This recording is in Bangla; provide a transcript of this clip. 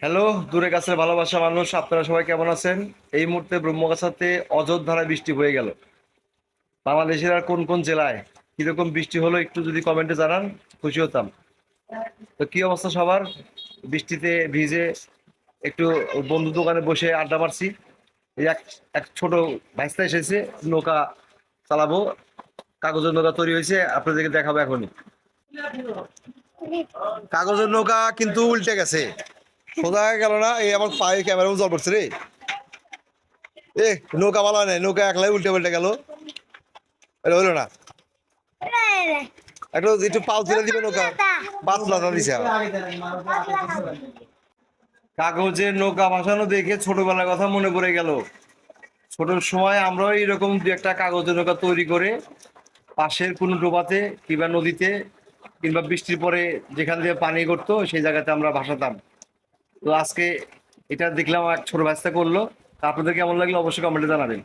হ্যালো, দূরে কাছে ভালোবাসা মানুষ, আপনারা সবাই কেমন আছেন? এই মুহূর্তে ব্রহ্মগাছাতে অঝোর ধারায় বৃষ্টি হয়ে গেল। বাংলাদেশের আর কোন কোন জেলায় কিরকম বৃষ্টি হলো একটু যদি কমেন্টে জানান, খুশি হতাম। তো কি অবস্থা সবার? বৃষ্টিতে ভিজে একটু বন্ধু দোকানে বসে আড্ডা মারছি। এই এক এক ছোট ভাইস্তা এসেছে, নৌকা চালাবো, কাগজের নৌকা তৈরি হয়েছে, আপনাদেরকে দেখাবো এখনই। কাগজের নৌকা কিন্তু উল্টে গেছে, সোজা গেল না। এই আমার পায়ে ক্যামেরা জল পড়ছে রে। এ নৌকা বালা নেই, নৌকা একলাই উল্টে পাল্টে গেল। এটা হইলো না, একটু একটু পাল তুলে দিবে নৌকা, পাতলাটা দিছে। কাগজের নৌকা ভাসানো দেখে ছোটবেলার কথা মনে পড়ে গেল। ছোট সময় আমরাও এরকম দু একটা কাগজের নৌকা তৈরি করে পাশের কোনো ডোবাতে কিংবা নদীতে কিংবা বৃষ্টির পরে যেখান দিয়ে পানি করতো সেই জায়গাতে আমরা ভাসাতাম। তো আজকে এটা দেখলাম এক ছোট বাচ্চা করলো। তা আপনাদের কেমন লাগলো অবশ্যই কমেন্টে জানাবেন।